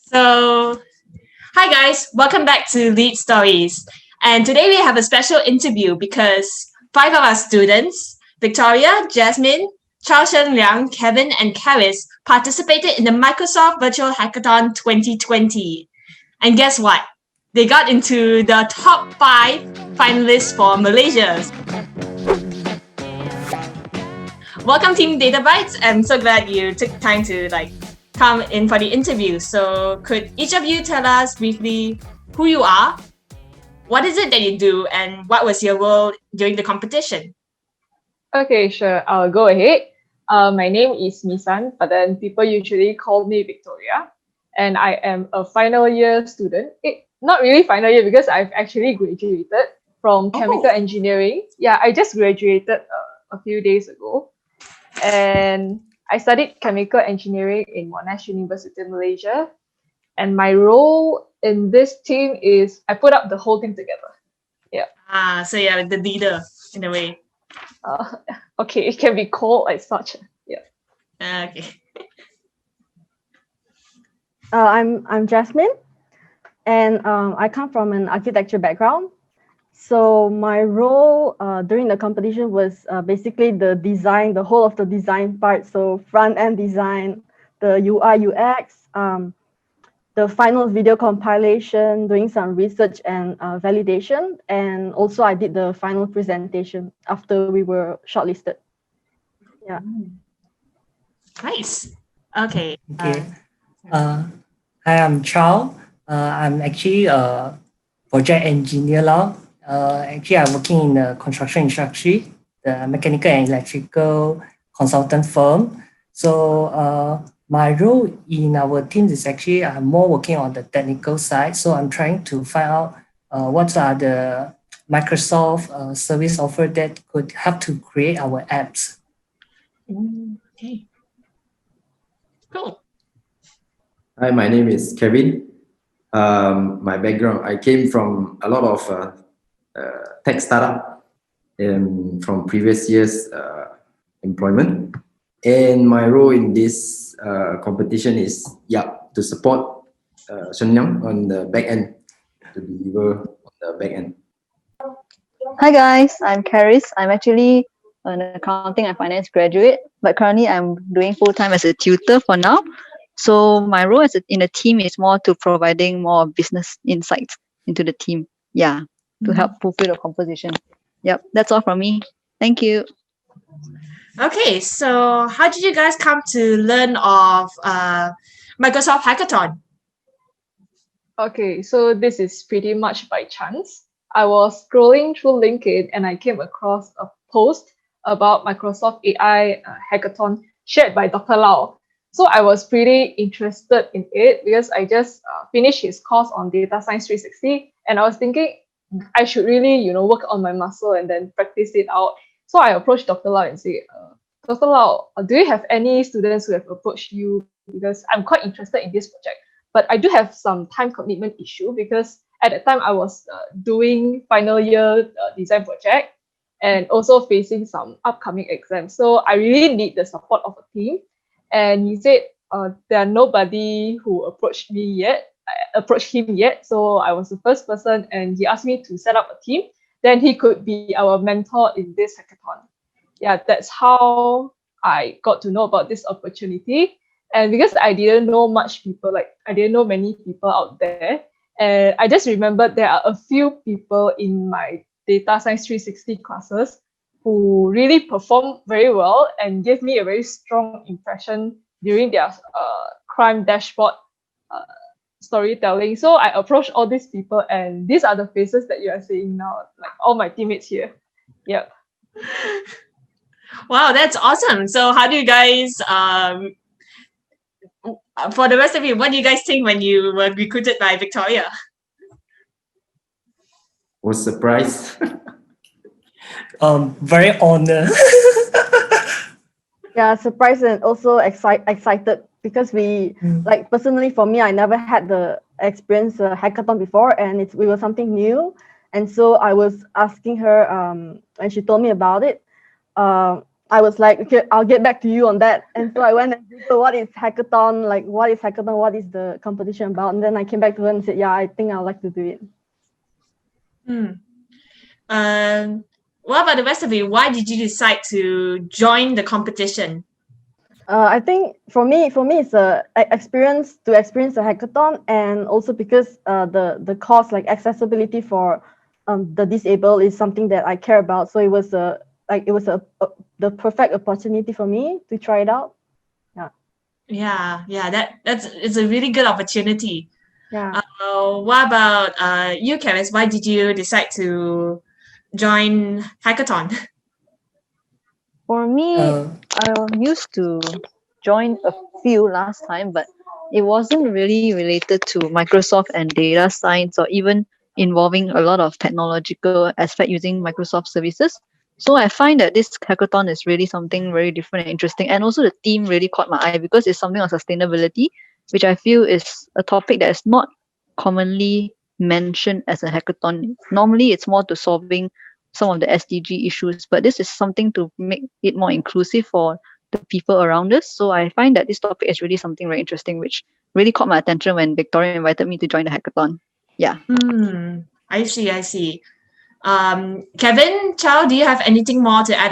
So, hi guys, welcome back to Lead Stories. And today we have a special interview because five of our students, Victoria, Jasmine, Shen Liang, Kevin, and Charis, participated in the Microsoft Virtual Hackathon 2020. And guess what? They got into the top 5 finalists for Malaysia. Welcome Team Data Bytes. I'm so glad you took time to come in for the interview. So could each of you tell us briefly who you are, what is it that you do, and what was your role during the competition? Okay, sure. I'll go ahead. My name is Mee San, but then people usually call me Victoria. And I am a final year student. Not really final year because I've actually graduated from chemical engineering. Yeah, I just graduated a few days ago. And I studied chemical engineering in Monash University, Malaysia. And my role in this team is I put up the whole thing together. Yeah. So you're the leader in a way. Okay, it can be called as such. Yeah. Okay. I'm Jasmine, and I come from an architecture background. So my role during the competition was basically the design, the whole of the design part. So front end design, the UI UX, the final video compilation, doing some research and validation, and also I did the final presentation after we were shortlisted. Yeah. Nice. Okay. Okay. Hi, I'm Charles. I'm actually a project engineer now. Actually, I'm working in the construction industry, the mechanical and electrical consultant firm. So my role in our team is actually I'm more working on the technical side. So I'm trying to find out what are the Microsoft service offer that could help to create our apps. Okay. Cool. Hi, my name is Kevin. My background, I came from a lot of tech startup from previous years' employment. And my role in this competition is, to support Shen Liang on the back end, to deliver on the back end. Hi guys, I'm Charis. I'm actually an accounting and finance graduate, but currently I'm doing full-time as a tutor for now. So my role in the team is more to providing more business insights into the team. Yeah, to help fulfill the composition. Yep, that's all from me. Thank you. Okay, so how did you guys come to learn of Microsoft Hackathon? Okay, so this is pretty much by chance. I was scrolling through LinkedIn and I came across a post about Microsoft AI hackathon shared by Dr. Lau. So I was pretty interested in it because I just finished his course on Data Science 360 and I was thinking I should really, work on my muscle and then practice it out. So I approached Dr. Lau and said, Dr. Lau, do you have any students who have approached you? Because I'm quite interested in this project. But I do have some time commitment issue because at that time I was doing final year design project and also facing some upcoming exams. So I really need the support of a team. And he said there are nobody who approached him yet. So I was the first person and he asked me to set up a team. Then he could be our mentor in this hackathon. Yeah, that's how I got to know about this opportunity. And because I didn't know I didn't know many people out there. And I just remembered there are a few people in my Data Science 360 classes who really performed very well and gave me a very strong impression during their crime dashboard storytelling. So I approached all these people and these are the faces that you are seeing now, like all my teammates here. Yep. Wow, that's awesome. So how do you guys for the rest of you, what do you guys think when you were recruited by Victoria? Was surprised. Very honored. Yeah, surprised and also excited because personally for me, I never had the experience hackathon before and it was something new. And so I was asking her and she told me about it. I I was like, okay, I'll get back to you on that. And so I went and Googled what is hackathon, like what is hackathon, what is the competition about? And then I came back to her and said, yeah, I think I'd like to do it. What about the rest of you? Why did you decide to join the competition? I think for me, it's a experience to experience a hackathon, and also because the cause, like accessibility for the disabled, is something that I care about. So it was the perfect opportunity for me to try it out. Yeah, it's a really good opportunity. Yeah. What about you, Charis? Why did you decide to join hackathon? For me, I used to join a few last time, but it wasn't really related to Microsoft and data science or even involving a lot of technological aspect using Microsoft services. So I find that this hackathon is really something very different and interesting. And also the theme really caught my eye because it's something on sustainability, which I feel is a topic that is not commonly mentioned as a hackathon. Normally it's more to solving some of the SDG issues, but this is something to make it more inclusive for the people around us. So I find that this topic is really something very interesting, which really caught my attention when Victoria invited me to join the hackathon. Yeah. I see. Kevin, Chow, do you have anything more to add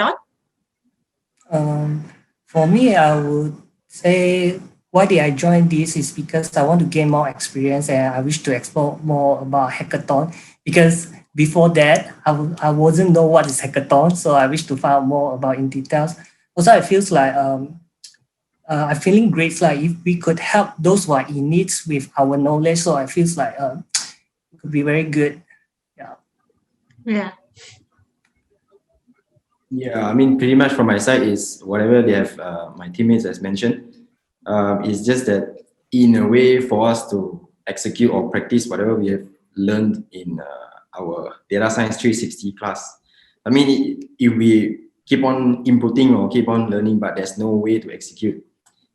on? For me, I would say why did I join this is because I want to gain more experience and I wish to explore more about hackathon, because before that I wasn't know what is hackathon, so I wish to find out more about in details. Also, I feels like I'm feeling great like if we could help those who are in needs with our knowledge, so I feels like it could be very good. Yeah. Yeah, I mean, pretty much from my side is whatever they have, my teammates has mentioned. It's just that in a way for us to execute or practice whatever we have learned in our data science 360 class. I mean, if we keep on inputting or keep on learning, but there's no way to execute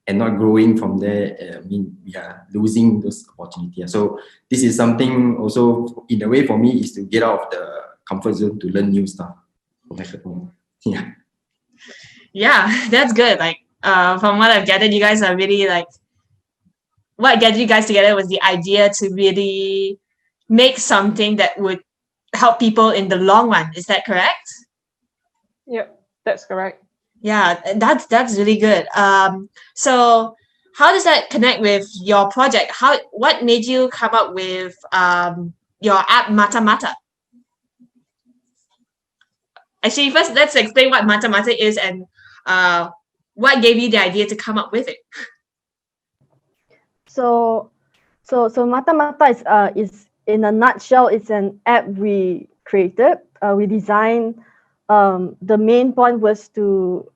and not growing from there, I mean, we are losing those opportunities. So this is something also in a way for me is to get out of the comfort zone to learn new stuff. Yeah. Yeah, that's good. Like, from what I've gathered, you guys are really like, what gathered you guys together was the idea to really make something that would help people in the long run. Is that correct? Yep, that's correct. Yeah, that's really good. So how does that connect with your project? What made you come up with your app Matamata? Actually, first let's explain what Matamata is and what gave you the idea to come up with it. So Matamata is in a nutshell, it's an app we created. We designed. The main point was to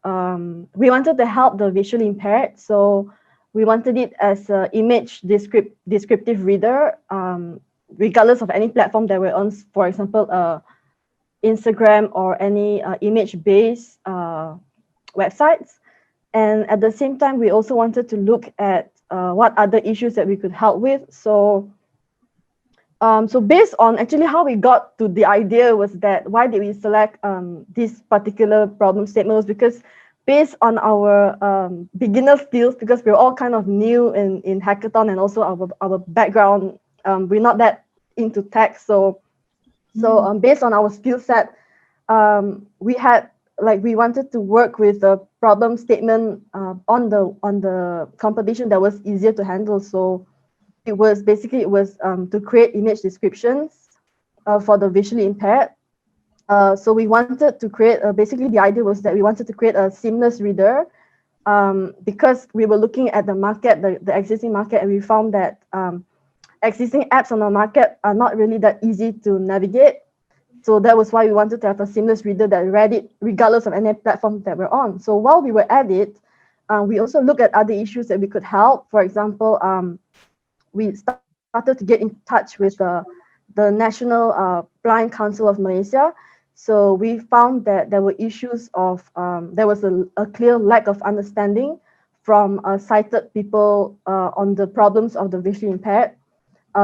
we wanted to help the visually impaired. So we wanted it as an image descriptive reader, regardless of any platform that we're on. For example, Instagram or any image-based websites. And at the same time, we also wanted to look at what other issues that we could help with. So based on actually how we got to the idea was that why did we select this particular problem statement was because based on our beginner skills, because we're all kind of new in hackathon and also our background, we're not that into tech. So based on our skill set, we wanted to work with the problem statement on the competition that was easier to handle. So it was to create image descriptions for the visually impaired. So we wanted to create basically the idea was that we wanted to create a seamless reader because we were looking at the market, the existing market, and we found that existing apps on the market are not really that easy to navigate. So that was why we wanted to have a seamless reader that read it regardless of any platform that we're on. So while we were at it, we also looked at other issues that we could help. For example, we started to get in touch with the National Blind Council of Malaysia. So we found that there were issues of, there was a clear lack of understanding from sighted people on the problems of the visually impaired.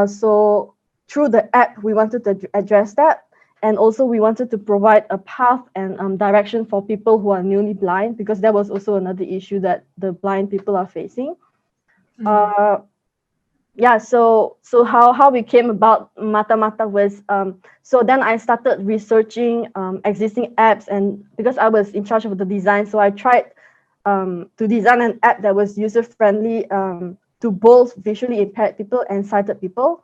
So through the app, we wanted to address that. And also we wanted to provide a path and direction for people who are newly blind, because that was also another issue that the blind people are facing. Yeah, so how we came about Matamata was, so then I started researching existing apps, and because I was in charge of the design, so I tried to design an app that was user friendly to both visually impaired people and sighted people.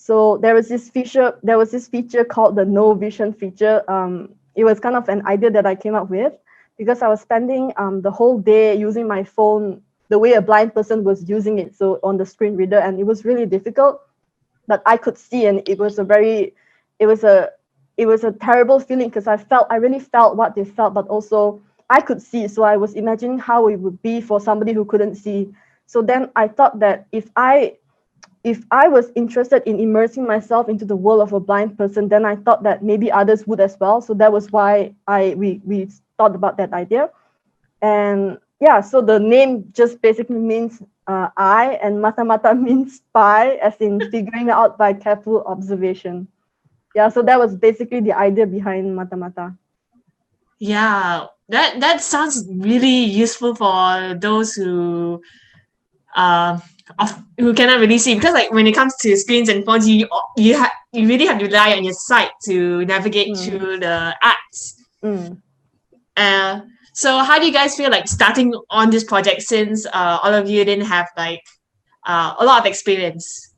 So there was this feature called the no vision feature. It was kind of an idea that I came up with because I was spending the whole day using my phone the way a blind person was using it, so on the screen reader, and it was really difficult. But I could see, and it was a terrible feeling because I really felt what they felt, but also I could see. So I was imagining how it would be for somebody who couldn't see. So then I thought that if I was interested in immersing myself into the world of a blind person, then I thought that maybe others would as well. So that was why we thought about that idea. And yeah, so the name just basically means eye, and Matamata means spy, as in figuring out by careful observation. Yeah, so that was basically the idea behind Matamata. Yeah, that sounds really useful for those who who cannot really see, because like when it comes to screens and phones, you really have to rely on your sight to navigate through the apps. So how do you guys feel like starting on this project, since all of you didn't have like a lot of experience?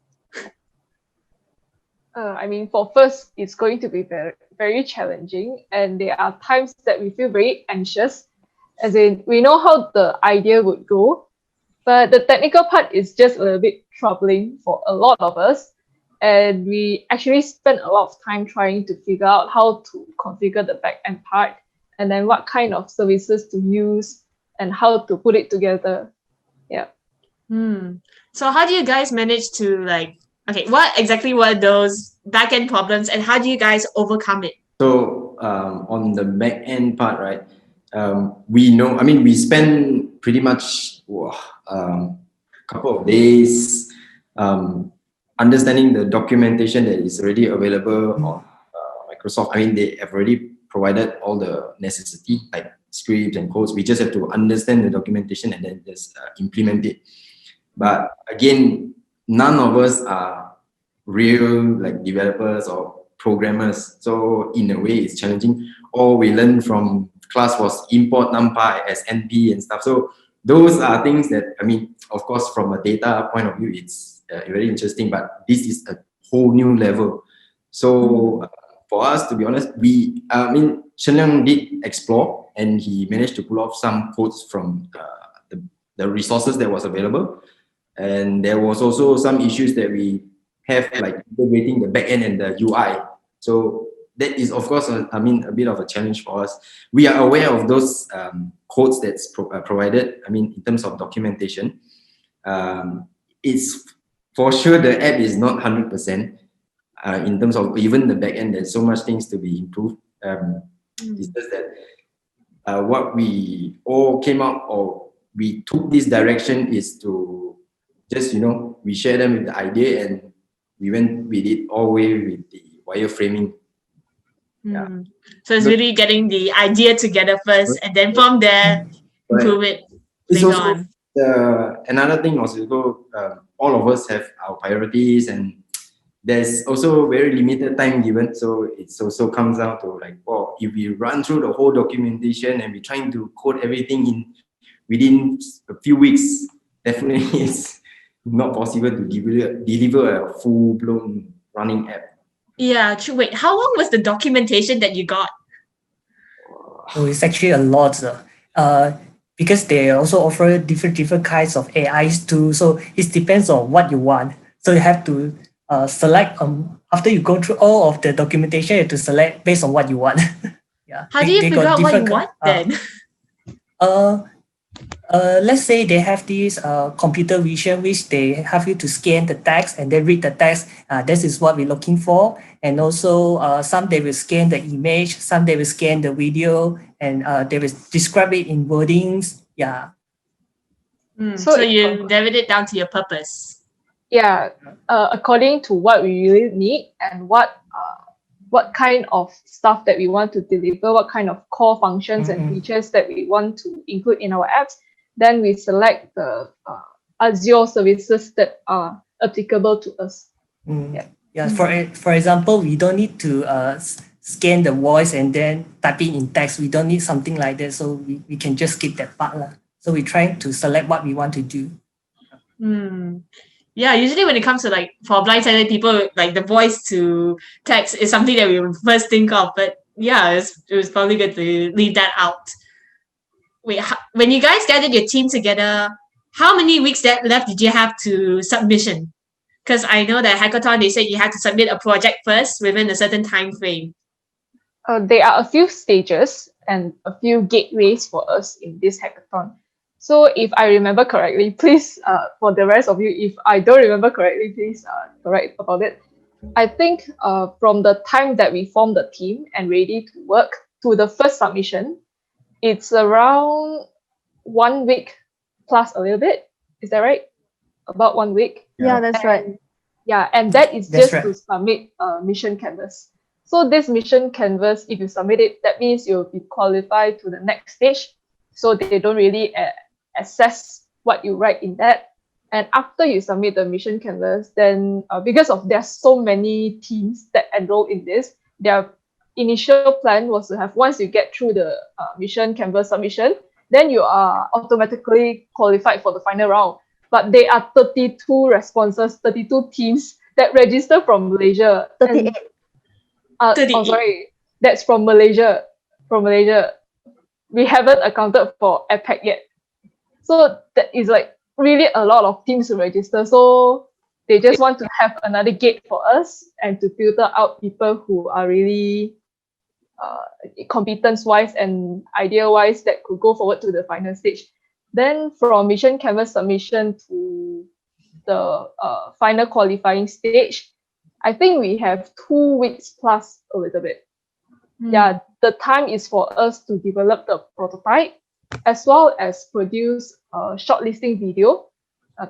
I mean, for first, it's going to be very, very challenging, and there are times that we feel very anxious, as in we know how the idea would go, but the technical part is just a little bit troubling for a lot of us, and we actually spend a lot of time trying to figure out how to configure the back-end part, and then what kind of services to use, and how to put it together. Yeah. So how do you guys manage to like, okay, what exactly were those back-end problems, and how do you guys overcome it? So on the back end part, right? We know. I mean, we spend pretty much couple of days understanding the documentation that is already available on Microsoft. I mean, they have already provided all the necessity like scripts and codes. We just have to understand the documentation and then just implement it. But again, none of us are real like developers or programmers. So in a way, it's challenging. All we learned from class was import numpy as NP and stuff. So those are things that, I mean, of course, from a data point of view, it's very interesting, but this is a whole new level. So for us, to be honest, Shen Liang did explore, and he managed to pull off some codes from the resources that was available. And there was also some issues that we have, like integrating the backend and the UI. So that is, of course, a bit of a challenge for us. We are aware of those codes that's provided. I mean, in terms of documentation, it's for sure the app is not 100%. In terms of even the backend, there's so much things to be improved. It's just that what we all came up, or we took this direction, is to just, we share them with the idea, and we went with it all the way with the wireframing. Yeah. So it's really getting the idea together first, and then from there improve it later on. Another thing also, all of us have our priorities, and there's also very limited time given. So it also comes down to like, well, if we run through the whole documentation and we're trying to code everything within a few weeks, definitely it's not possible to deliver a full-blown running app. Yeah, true. Wait, how long was the documentation that you got? So it's actually a lot. Because they also offer different kinds of AIs too. So it depends on what you want. So you have to select after you go through all of the documentation, you have to select based on what you want. Yeah. How do you figure out what you want then? Let's say they have this computer vision, which they have you to scan the text and then read the text. This is what we're looking for. And also some they will scan the image, some they will scan the video, and they will describe it in wordings. Yeah. So you narrowed it down to your purpose. Yeah, according to what we really need and what what kind of stuff that we want to deliver, what kind of core functions and features that we want to include in our apps. Then we select the Azure services that are applicable to us. Yeah. For example, we don't need to scan the voice and then type in text. We don't need something like that. So we can just skip that part. So we're trying to select what we want to do. Yeah, usually when it comes to like for blind-sighted people, like the voice to text is something that we would first think of. But yeah, it was probably good to leave that out. Wait, when you guys gathered your team together, how many weeks left did you have to submission? Because I know that hackathon, they said you had to submit a project first within a certain time frame. There are a few stages and a few gateways for us in this hackathon. So if I remember correctly, please, for the rest of you, if I don't remember correctly, please correct about it. I think from the time that we formed the team and ready to work to the first submission, it's around 1 week plus a little bit. Is that right? About 1 week. Yeah, that's right. Yeah, and that is That's just right. to submit a mission canvas. So this mission canvas, if you submit it, that means you'll be qualified to the next stage. So they don't really assess what you write in that. And after you submit the mission canvas, then because of there's so many teams that enroll in this, their initial plan was to have, once you get through the mission canvas submission, then you are automatically qualified for the final round. But there are 32 responses, 32 teams that register from Malaysia. 38. Oh, 38. sorry, that's from Malaysia. From Malaysia, we haven't accounted for APAC yet. So that is like really a lot of teams to register. So they just want to have another gate for us and to filter out people who are really competence-wise and idea-wise that could go forward to the final stage. Then from mission canvas submission to the final qualifying stage, I think we have 2 weeks plus a little bit. Yeah, the time is for us to develop the prototype as well as produce a shortlisting video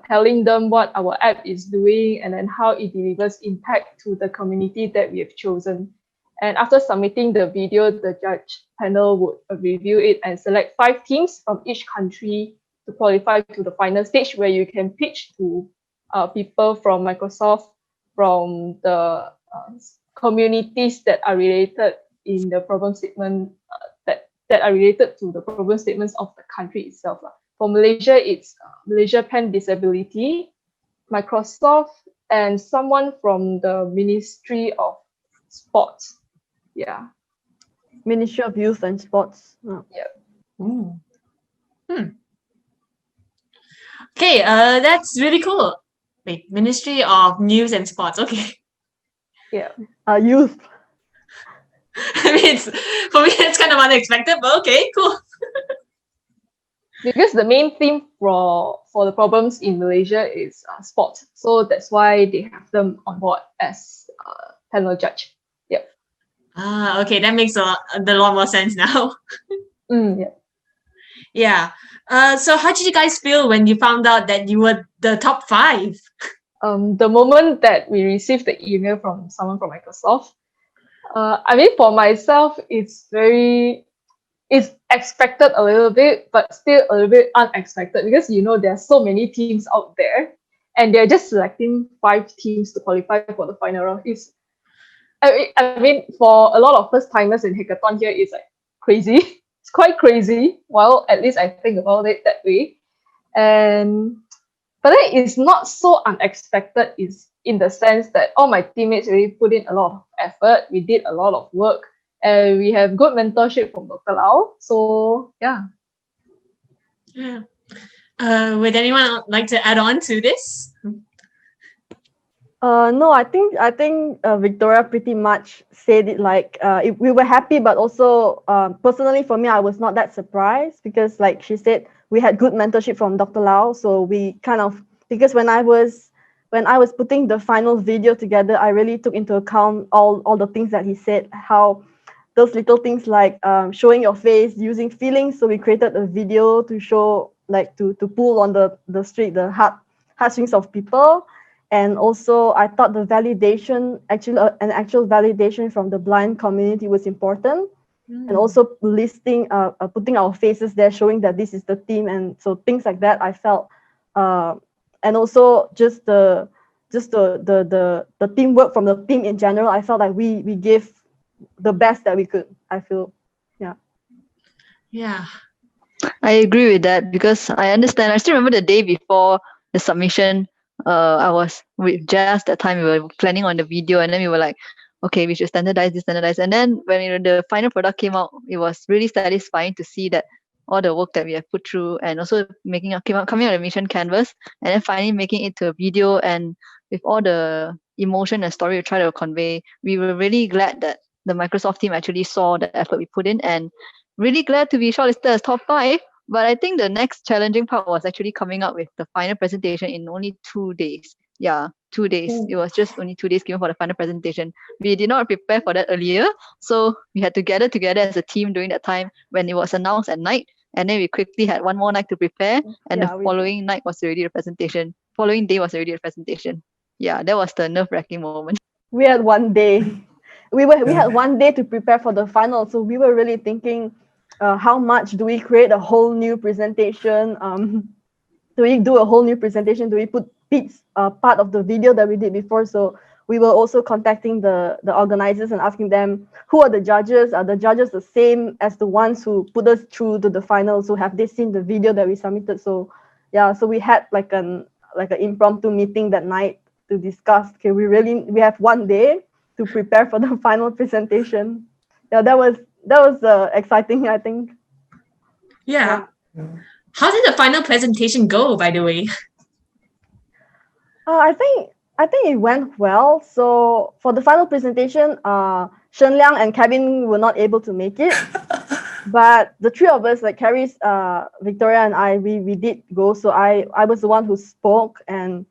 telling them what our app is doing and then how it delivers impact to the community that we have chosen. And after submitting the video, the judge panel would review it and select 5 teams from each country to qualify to the final stage, where you can pitch to people from Microsoft, from the communities that are related in the problem statement, that are related to the problem statements of the country itself. For Malaysia, it's Malaysia Pan Disability, Microsoft, and someone from the Ministry of Sports. Yeah. Ministry of Youth and Sports. Oh. Okay, that's really cool. Wait, Ministry of News and Sports. Okay. Yeah. Youth. I mean, for me, it's kind of unexpected, but okay, cool. Because the main theme for the problems in Malaysia is sports. So that's why they have them on board as panel judge. Yep. Ah, okay, that makes a lot more sense now. Yeah. Yeah. So how did you guys feel when you found out that you were the top 5? The moment that we received the email from someone from Microsoft, I mean, for myself, it's expected a little bit, but still a little bit unexpected because, there are so many teams out there and they're just selecting 5 teams to qualify for the final round. I mean, for a lot of first timers in hackathon here, it's like crazy. It's quite crazy. Well, at least I think about it that way. But then it's not so unexpected is in the sense that all my teammates really put in a lot of effort. We did a lot of work and we have good mentorship from Dr. Lau. So yeah. Yeah. Would anyone like to add on to this? No, I think Victoria pretty much said it like we were happy, but also personally for me, I was not that surprised because like she said, we had good mentorship from Dr. Lau. So we kind of, because when I was putting the final video together, I really took into account all the things that he said, how those little things like showing your face, using feelings. So we created a video to show, like to pull on the street, the heartstrings of people. And also, I thought the validation, an actual validation from the blind community was important. And also putting our faces there, showing that this is the team, and so things like that. I felt, and also just the teamwork from the team in general. I felt like we gave the best that we could. I feel, yeah. Yeah. I agree with that because I understand. I still remember the day before the submission. I was with Jazz that time. We were planning on the video, and then we were like, okay, we should standardize this, standardize. And then when the final product came out, it was really satisfying to see that all the work that we have put through, and also coming out of the mission canvas, and then finally making it to a video, and with all the emotion and story we try to convey, we were really glad that the Microsoft team actually saw the effort we put in, and really glad to be shortlisted as top 5. But I think the next challenging part was actually coming up with the final presentation in only 2 days. Yeah, 2 days. It was just only 2 days given for the final presentation. We did not prepare for that earlier. So we had to gather together as a team during that time when it was announced at night. And then we quickly had one more night to prepare. And Yeah, the following night was already the presentation. Following day was already the presentation. Yeah, that was the nerve-wracking moment. we had one day. We had one day to prepare for the final, so we were really thinking, how much do we create a whole new presentation? Do we do a whole new presentation? Do we put bits part of the video that we did before? So we were also contacting the organizers and asking them, who are the judges? Are the judges the same as the ones who put us through to the final? So have they seen the video that we submitted? So yeah, so we had like an impromptu meeting that night to discuss. Okay, we have one day to prepare for the final presentation. Yeah, that was exciting, I think. Yeah. How did the final presentation go, by the way? I think it went well. So for the final presentation, Shen Liang and Kevin were not able to make it, but the three of us, like Charis, Victoria, and I, we did go. So I was the one who spoke, and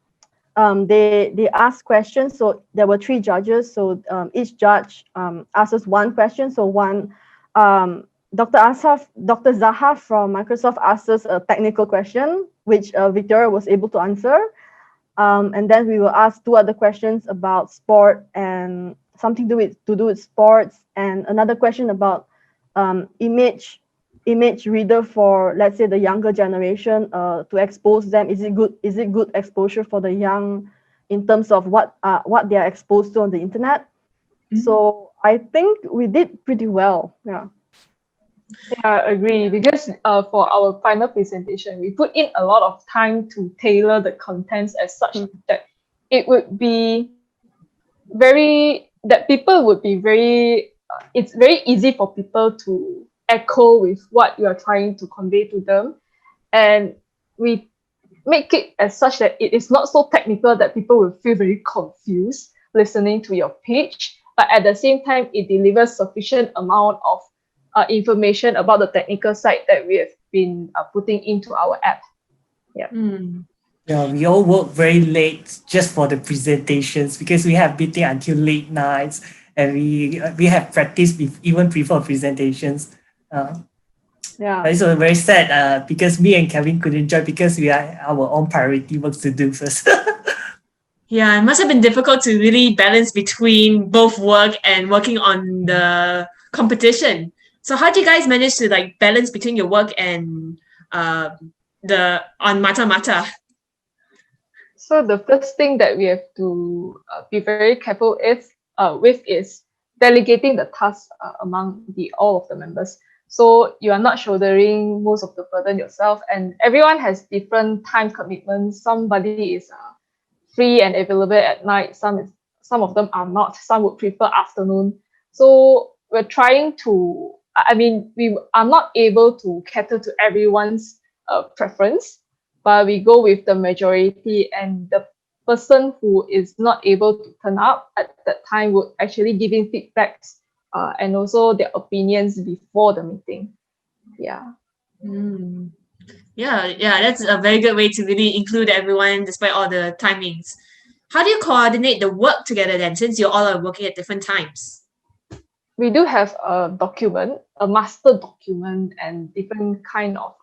they asked questions. So there were 3 judges. So each judge asked us one question. So Dr. Zaha from Microsoft asked us a technical question, which Victoria was able to answer. And then we were asked 2 other questions about sport and something to do with sports, and another question about image reader for, let's say, the younger generation, to expose them. Is it good exposure for the young in terms of what they are exposed to on the internet? So I think we did pretty well. Yeah. Yeah, I agree. Because for our final presentation, we put in a lot of time to tailor the contents as such that it would be people would be very, it's very easy for people to echo with what you are trying to convey to them. And we make it as such that it is not so technical that people will feel very confused listening to your pitch, but at the same time, it delivers sufficient amount of information about the technical side that we have been putting into our app. Yeah. Yeah, we all work very late just for the presentations because we have meeting until late nights, and we have practice even before presentations. Yeah. It's very sad because me and Kevin couldn't join because we have our own priority work to do first. Yeah, it must have been difficult to really balance between both work and working on the competition. So how do you guys manage to like balance between your work and on Matamata? So the first thing that we have to be very careful with is delegating the tasks among all of the members. So you are not shouldering most of the burden yourself, and everyone has different time commitments. Somebody is free and available at night. Some of them are not. Some would prefer afternoon. So we're trying to. I mean, we are not able to cater to everyone's preference, but we go with the majority, and the person who is not able to turn up at that time would actually give in feedbacks and also their opinions before the meeting. Yeah. Yeah, that's a very good way to really include everyone despite all the timings. How do you coordinate the work together then, since you all are working at different times? We do have a document, a master document, and different kind of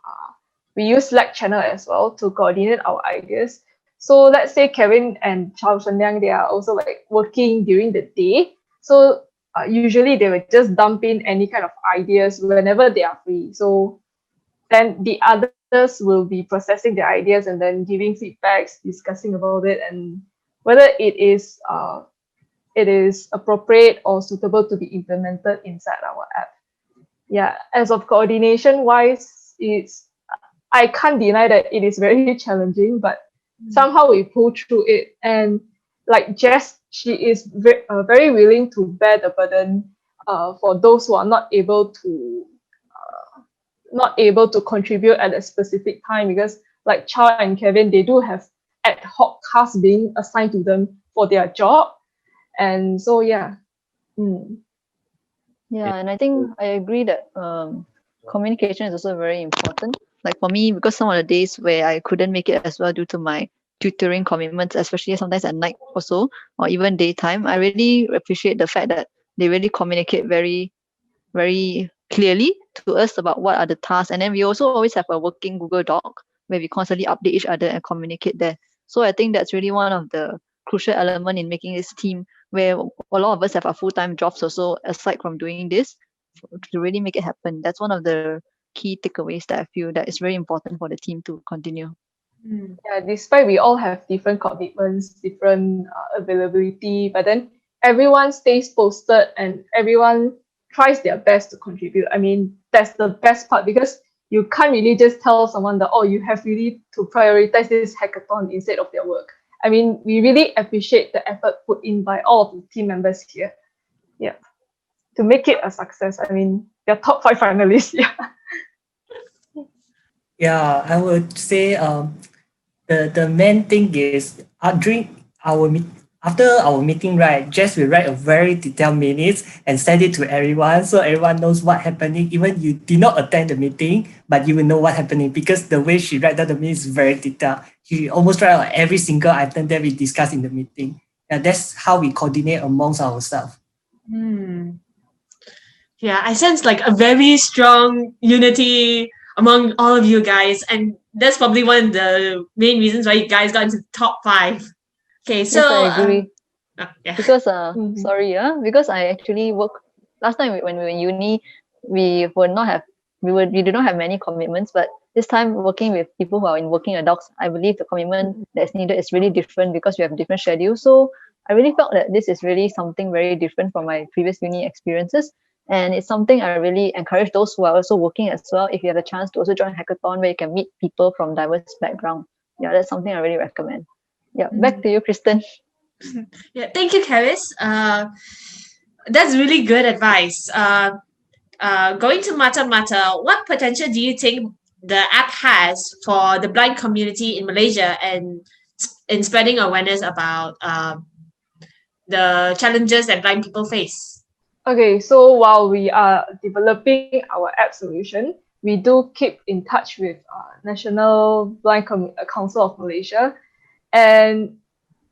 we use Slack channel as well to coordinate our ideas. So let's say Kevin and Shen Liang, they are also like working during the day. So usually they will just dump in any kind of ideas whenever they are free. So then the others will be processing the ideas and then giving feedbacks, discussing about it, and whether it is appropriate or suitable to be implemented inside our app. Yeah, as of coordination wise, I can't deny that it is very challenging, but somehow we pull through it. And like Jess, she is very willing to bear the burden for those who are not able to contribute at a specific time, because like Char and Kevin, they do have ad hoc tasks being assigned to them for their job. And so yeah. Yeah, and I think I agree that communication is also very important. Like for me, because some of the days where I couldn't make it as well due to my tutoring commitments, especially sometimes at night also, or even daytime, I really appreciate the fact that they really communicate very, very clearly to us about what are the tasks. And then we also always have a working Google Doc where we constantly update each other and communicate there. So I think that's really one of the crucial element in making this team where a lot of us have our full-time jobs also aside from doing this to really make it happen. That's one of the key takeaways that I feel that is very important for the team to continue. Yeah, despite we all have different commitments, different availability, but then everyone stays posted and everyone tries their best to contribute. I mean, that's the best part, because you can't really just tell someone that, oh, you have really to prioritize this hackathon instead of their work. I mean, we really appreciate the effort put in by all of the team members here. Yeah. To make it a success. I mean, they're top 5 finalists. Yeah. Yeah, I would say the main thing is during our after our meeting, right, Jess will write a very detailed minutes and send it to everyone so everyone knows what happening. Even you did not attend the meeting, but you will know what happening because the way she write down the minutes is very detailed. She almost write out every single item that we discussed in the meeting. Yeah, that's how we coordinate amongst ourselves. Yeah, I sense like a very strong unity among all of you guys, and that's probably one of the main reasons why you guys got into the top 5. Okay, so Yes, I agree. yeah. Because because I actually work last time when we were in uni, we would not have we do not have many commitments, but this time working with people who are in working adults, I believe the commitment that's needed is really different because we have different schedules. So I really felt that this is really something very different from my previous uni experiences. And it's something I really encourage those who are also working as well. If you have a chance to also join hackathon where you can meet people from diverse background. Yeah, that's something I really recommend. Yeah, back to you, Kristen. Yeah, thank you, Charis. That's really good advice. Going to Matamata, what potential do you think the app has for the blind community in Malaysia and in spreading awareness about the challenges that blind people face? Okay, so while we are developing our app solution, we do keep in touch with National Council of Malaysia, and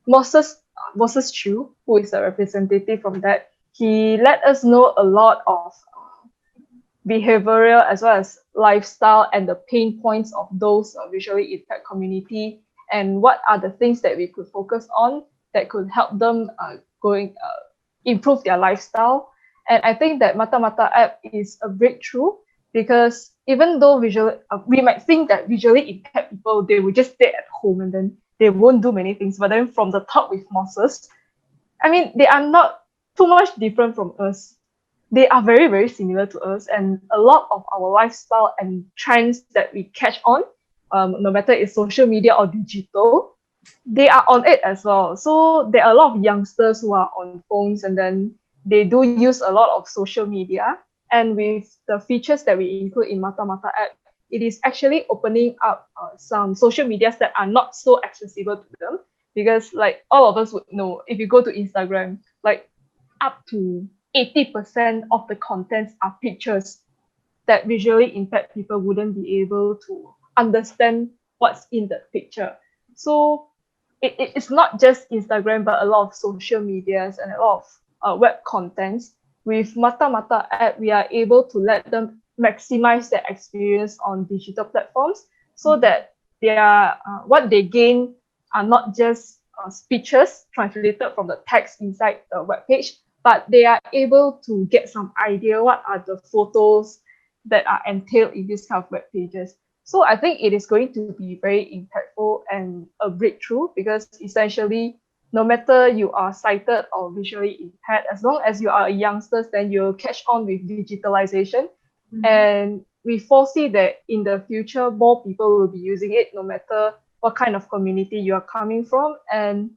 Moses Chu, who is a representative from that, he let us know a lot of behavioral as well as lifestyle and the pain points of those visually impaired community, and what are the things that we could focus on that could help them improve their lifestyle. And I think that Matamata app is a breakthrough, because even though we might think that visually impaired people, they will just stay at home and then they won't do many things. But then from the talk with Moses, I mean, they are not too much different from us. They are very, very similar to us. And a lot of our lifestyle and trends that we catch on, no matter it's social media or digital, they are on it as well. So there are a lot of youngsters who are on phones, and then they do use a lot of social media. And with the features that we include in Matamata app, it is actually opening up some social medias that are not so accessible to them. Because like all of us would know, if you go to Instagram, like up to 80% of the contents are pictures that visually impaired people wouldn't be able to understand what's in the picture. So it's not just Instagram, but a lot of social medias and a lot of web contents. With Matamata app, we are able to let them maximize their experience on digital platforms, so that what they gain are not just speeches translated from the text inside the web page, but they are able to get some idea what are the photos that are entailed in this kind of web pages. So I think it is going to be very impactful and a breakthrough, because essentially, no matter you are sighted or visually impaired, as long as you are a youngster, then you'll catch on with digitalization. And we foresee that in the future, more people will be using it, no matter what kind of community you are coming from. And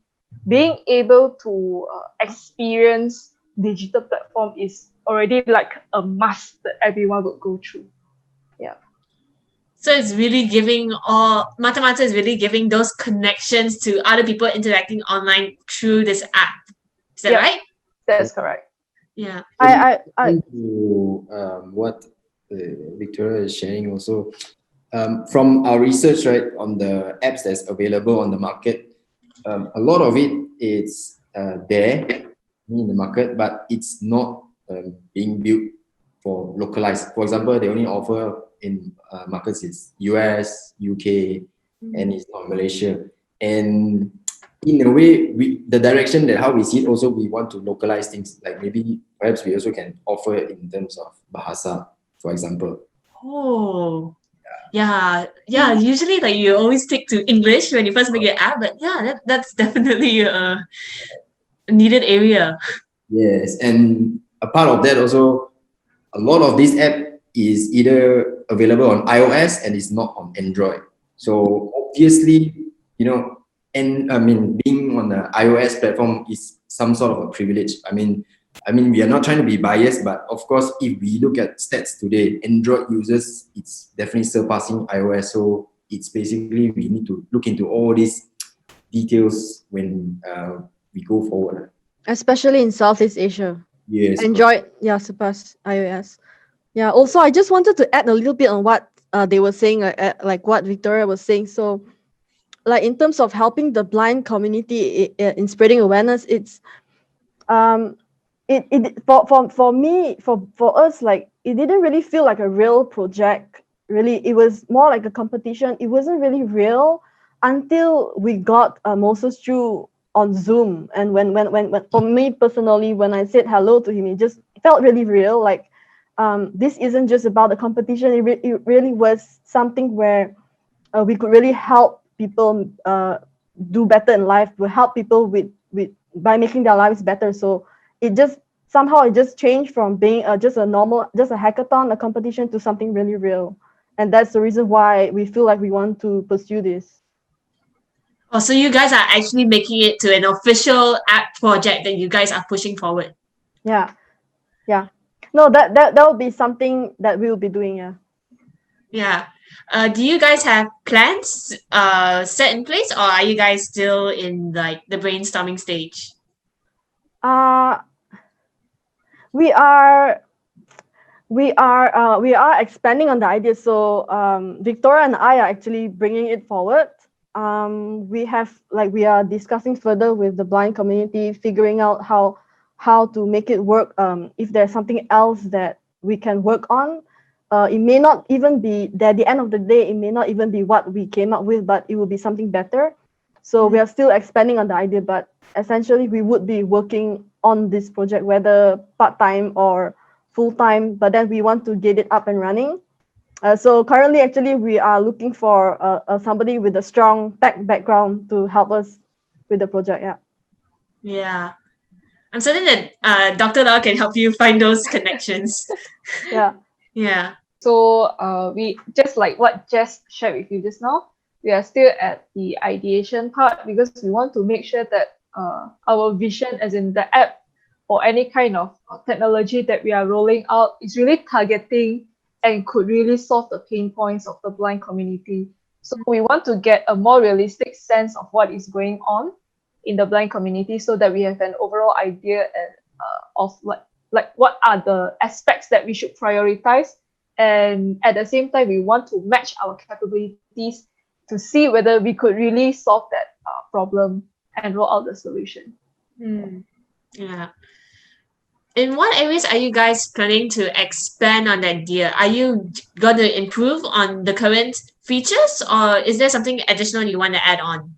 being able to experience digital platform is already like a must that everyone would go through. Yeah. So it's really giving, or Matamata is really giving those connections to other people interacting online through this app. Is that Yep. right? That's correct. Yeah. I To what Victoria is sharing also, from our research, right, on the apps that's available on the market, a lot of it is there in the market, but it's not being built for localized. For example, they only offer in markets is US, UK, and it's not Malaysia. And in a way, the direction that how we see it also, we want to localize things. Like maybe perhaps we also can offer it in terms of bahasa, for example. Oh. Yeah. Usually, like you always stick to English when you first make your app, but yeah, that's definitely a needed area. Yes, and a part of that also, a lot of this app is either available on iOS and is not on Android. So obviously, and I mean, being on the iOS platform is some sort of a privilege. I mean, we are not trying to be biased, but of course, if we look at stats today, Android users, it's definitely surpassing iOS. So it's basically we need to look into all these details when we go forward. especially in Southeast Asia. Yes. Android, surpass iOS. Yeah. Also, I just wanted to add a little bit on what they were saying, like what Victoria was saying. So, like in terms of helping the blind community in spreading awareness, it's it for me for us, like it didn't really feel like a real project. Really, it was more like a competition. It wasn't really real until we got Moses through on Zoom. And when for me personally, when I said hello to him, it just felt really real. Like this isn't just about the competition. It really was something where we could really help people do better in life. We help people with by making their lives better. So it just changed from being just a hackathon, a competition, to something really real. And that's the reason why we feel like we want to pursue this. Oh, so you guys are actually making it to an official app project that you guys are pushing forward. Yeah. No, that will be something that we will be doing. Yeah. Do you guys have plans set in place, or are you guys still in like the brainstorming stage? We are expanding on the idea. So Victoria and I are actually bringing it forward. We are discussing further with the blind community, figuring out how to make it work. If there's something else that we can work on, it may not even be at the end of the day, it may not even be what we came up with, but it will be something better. So we are still expanding on the idea, but essentially we would be working on this project, whether part-time or full-time, but then we want to get it up and running. So currently, actually, we are looking for somebody with a strong tech background to help us with the project. Yeah. I'm certain that Dr. Lau can help you find those connections. Yeah. Yeah. So we, just like what Jess shared with you just now, we are still at the ideation part, because we want to make sure that our vision, as in the app or any kind of technology that we are rolling out, is really targeting and could really solve the pain points of the blind community. So we want to get a more realistic sense of what is going on in the blind community, so that we have an overall idea of like what are the aspects that we should prioritize. And at the same time, we want to match our capabilities to see whether we could really solve that problem and roll out the solution. Yeah. In what areas are you guys planning to expand on the idea? Are you going to improve on the current features, or is there something additional you want to add on?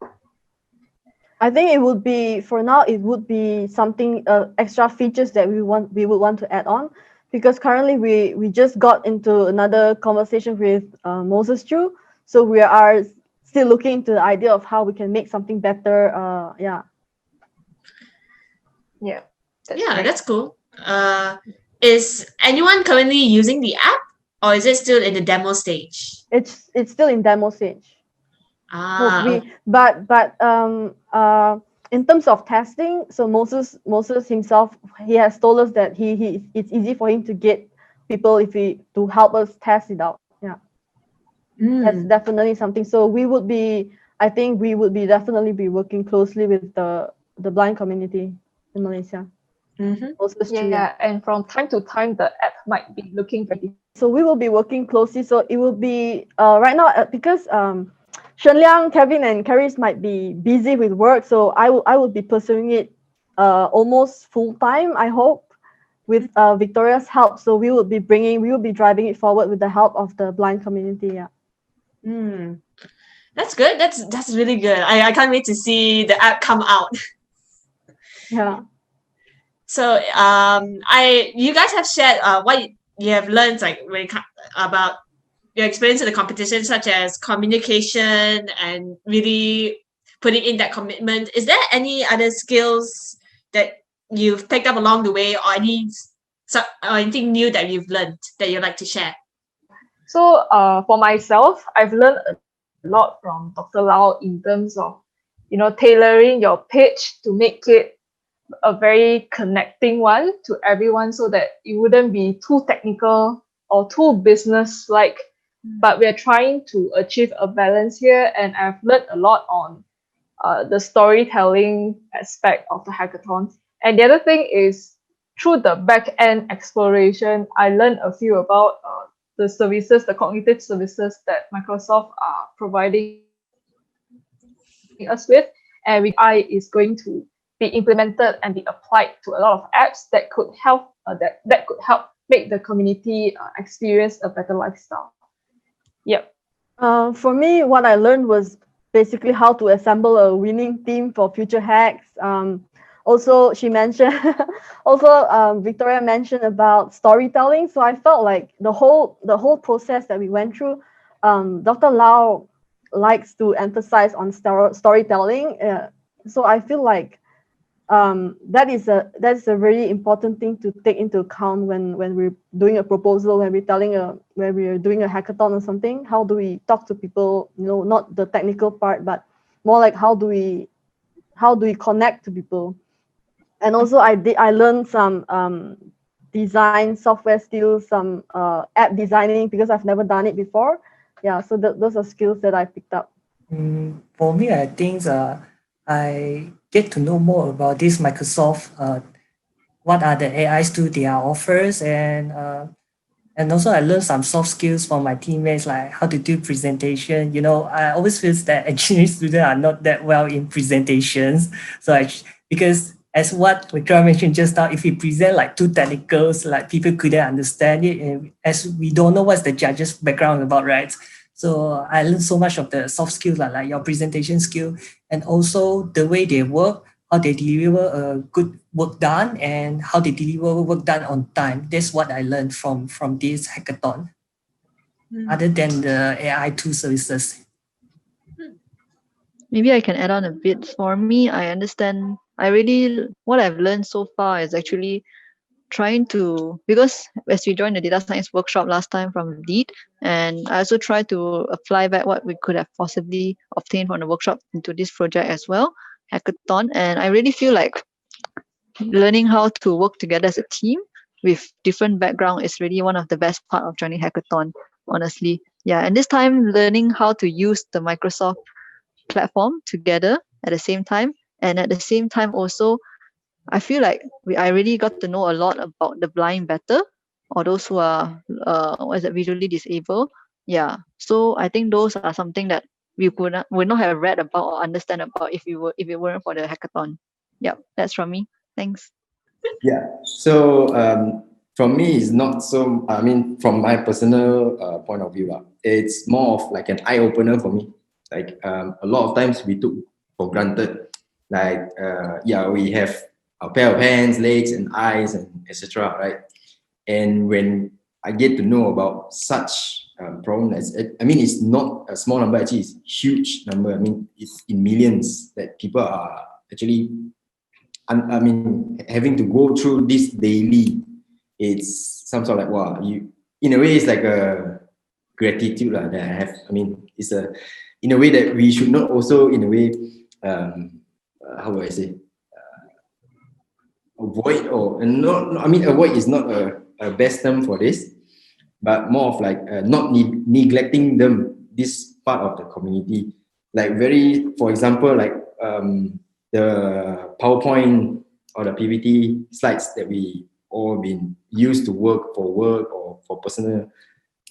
I think it would be, for now, it would be something extra features that we would want to add on, because currently we just got into another conversation with Moses Chu, so we are still looking into the idea of how we can make something better. Yeah. Yeah. Yeah, great. that's cool. Is anyone currently using the app, or is it still in the demo stage? It's still in demo stage. No, Ah, in terms of testing, so Moses himself, he has told us that it's easy for him to get people to help us test it out. Yeah, that's definitely something. So I think we would be definitely be working closely with the blind community in Malaysia. Moses Chu, Yeah, and from time to time, the app might be looking very. So we will be working closely. So it will be right now because Shen Liang, Kevin, and Charis might be busy with work. So I will be pursuing it almost full time, I hope, with Victoria's help. So we will be driving it forward with the help of the blind community. Yeah. that's good. That's really good. I can't wait to see the app come out. Yeah. So you guys have shared what you have learned, like when about your experience in the competition, such as communication and really putting in that commitment. Is there any other skills that you've picked up along the way, or anything new that you've learned that you'd like to share? So for myself, I've learned a lot from Dr. Lau in terms of, tailoring your pitch to make it a very connecting one to everyone so that it wouldn't be too technical or too business like, but we're trying to achieve a balance here. And I've learned a lot on the storytelling aspect of the hackathon. And the other thing is through the back end exploration, I learned a few about the cognitive services that Microsoft are providing us with, and which I is going to be implemented and be applied to a lot of apps that could help that could help make the community experience a better lifestyle. Yep. For me, what I learned was basically how to assemble a winning team for future hacks. Also, she mentioned, Victoria mentioned about storytelling. So I felt like the whole process that we went through, Dr. Lau likes to emphasize on storytelling. So I feel like that is a very important thing to take into account when we're doing a proposal, when we're doing a hackathon or something. How do we talk to people? Not the technical part, but more like how do we connect to people? And also I learned some design software skills, some app designing, because I've never done it before. Yeah, so those are skills that I picked up. For me, I think I get to know more about this Microsoft. What are the AIs tools they are offers, and also I learned some soft skills from my teammates, like how to do presentation. I always feel that engineering students are not that well in presentations. So because as what Vikram mentioned just now, if we present like too technicals, like people couldn't understand it, and as we don't know what's the judge's background about, right? So I learned so much of the soft skills, like your presentation skill, and also the way they work, how they deliver a good work done, and how they deliver work done on time. That's what I learned from this hackathon, other than the AI tool services. Maybe I can add on a bit. For me, what I've learned so far is actually trying to, because as we joined the data science workshop last time from LEAD, and I also try to apply back what we could have possibly obtained from the workshop into this project as well, hackathon. And I really feel like learning how to work together as a team with different background is really one of the best part of joining hackathon, honestly. Yeah, and this time learning how to use the Microsoft platform together at the same time, and at the same time also I feel like I really got to know a lot about the blind better, or those who are visually disabled. Yeah, so I think those are something that we would not have read about or understand about if it weren't for the hackathon. Yep, that's from me. Thanks. Yeah. So from me, it's not so. I mean, from my personal point of view, it's more of like an eye opener for me. Like a lot of times we took for granted Like, we have a pair of hands, legs, and eyes, and etc. Right? And when I get to know about such problem, it's not a small number. Actually, it's a huge number. I mean, it's in millions that people are actually, having to go through this daily. It's some sort of like, wow, in a way, it's like a gratitude that I have. I mean, it's in a way that we should not also, in a way, how do I say, avoid, or not. I mean, avoid is not a best term for this, but more of like not neglecting this part of the community. Like, for example, like the PowerPoint or the PPT slides that we all been used to work or for personal.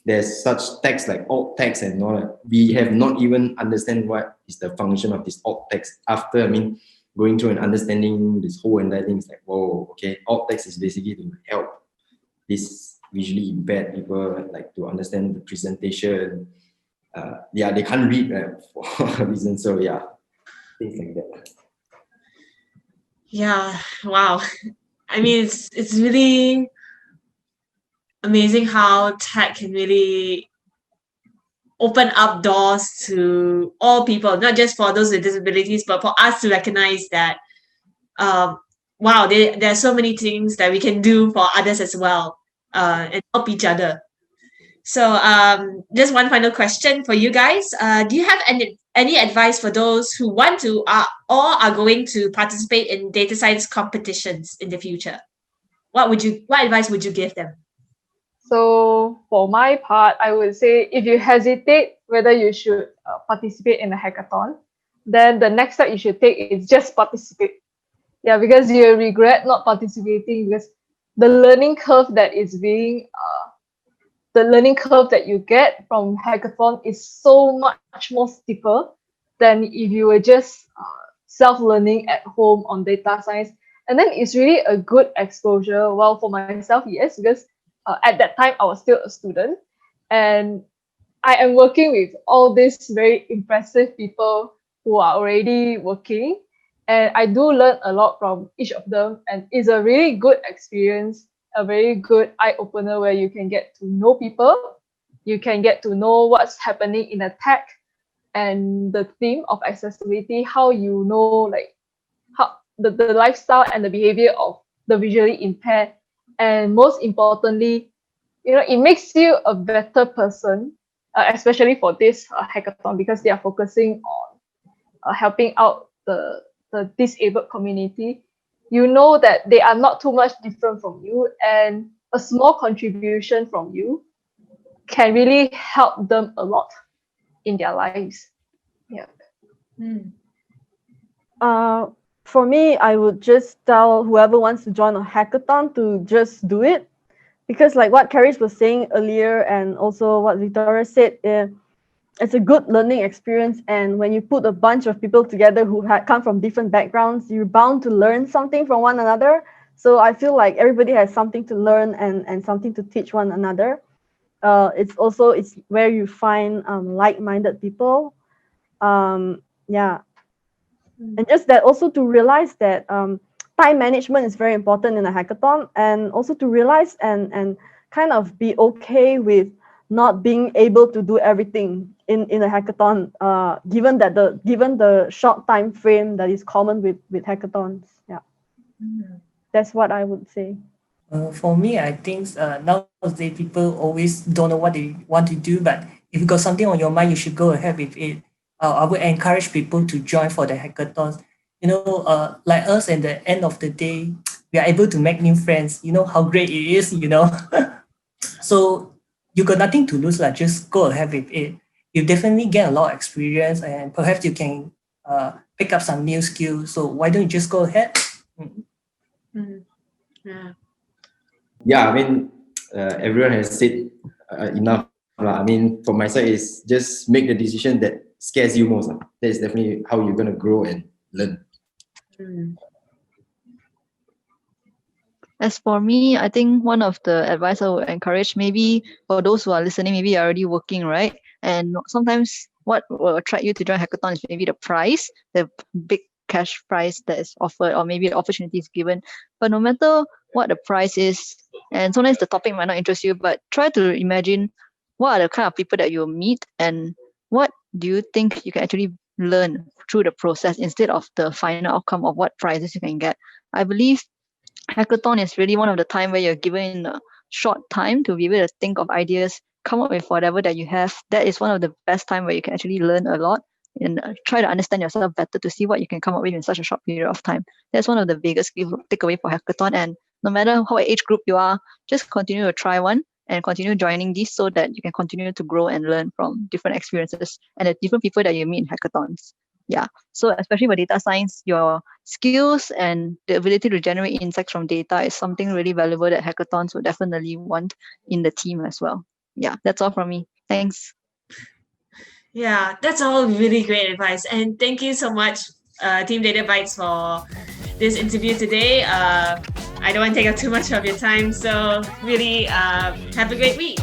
There's such text like alt text and all that. We have not even understand what is the function of this alt text after, going through and understanding this whole entire thing. It's like, whoa, okay, alt text is basically to help this visually impaired people, like, to understand the presentation. They can't read for a reason. So things like that. Yeah, wow. I mean, it's really amazing how tech can really open up doors to all people, not just for those with disabilities, but for us to recognize that, wow, there are so many things that we can do for others as well, and help each other. So, just one final question for you guys. Do you have any advice for those who want to or are going to participate in data science competitions in the future? What advice would you give them? So for my part, I would say if you hesitate whether you should participate in a hackathon, then the next step you should take is just participate. Yeah, because you regret not participating, because the learning curve that you get from hackathon is so much more steeper than if you were just self-learning at home on data science. And then it's really a good exposure. Well, for myself, yes, because at that time I was still a student, and I am working with all these very impressive people who are already working, and I do learn a lot from each of them, and it's a really good experience, a very good eye opener where you can get to know people, you can get to know what's happening in a tech and the theme of accessibility, how like how the lifestyle and the behavior of the visually impaired, and most importantly, it makes you a better person, especially for this hackathon, because they are focusing on helping out the disabled community. You know that they are not too much different from you, and a small contribution from you can really help them a lot in their lives. Yeah. For me, I would just tell whoever wants to join a hackathon to just do it, because like what Charis was saying earlier, and also what Victoria said, it's a good learning experience. And when you put a bunch of people together who come from different backgrounds, you're bound to learn something from one another. So I feel like everybody has something to learn and something to teach one another. It's where you find like-minded people. And just that, also to realize that time management is very important in a hackathon, and also to realize and kind of be okay with not being able to do everything in a hackathon, given the short time frame that is common with hackathons. That's what I would say. For me, I think nowadays people always don't know what they want to do, but if you got something on your mind, you should go ahead with it. I would encourage people to join for the hackathons. Like us, at the end of the day, we are able to make new friends. You know how great it is, So you got nothing to lose, like just go ahead with it. You definitely get a lot of experience, and perhaps you can pick up some new skills. So why don't you just go ahead? Yeah. Everyone has said enough. For myself, is just make the decision that scares you most. That is definitely how you're gonna grow and learn. As for me, I think one of the advice I would encourage, maybe for those who are listening, maybe you're already working, right? And sometimes what will attract you to join hackathon is maybe the prize, the big cash prize that is offered, or maybe the opportunity is given. But no matter what the prize is, and sometimes the topic might not interest you, but try to imagine what are the kind of people that you'll meet, and what do you think you can actually learn through the process instead of the final outcome of what prizes you can get. I believe hackathon is really one of the time where you're given a short time to be able to think of ideas, come up with whatever that you have. That is one of the best time where you can actually learn a lot and try to understand yourself better to see what you can come up with in such a short period of time. That's one of the biggest takeaway for hackathon. And no matter how age group you are, just continue to try one and continue joining these so that you can continue to grow and learn from different experiences and the different people that you meet in hackathons. Yeah. So especially for data science, your skills and the ability to generate insights from data is something really valuable that hackathons would definitely want in the team as well. Yeah, that's all from me. Thanks. Yeah, that's all really great advice. And thank you so much, Team Data Bytes, for this interview today. I don't want to take up too much of your time, so really have a great week.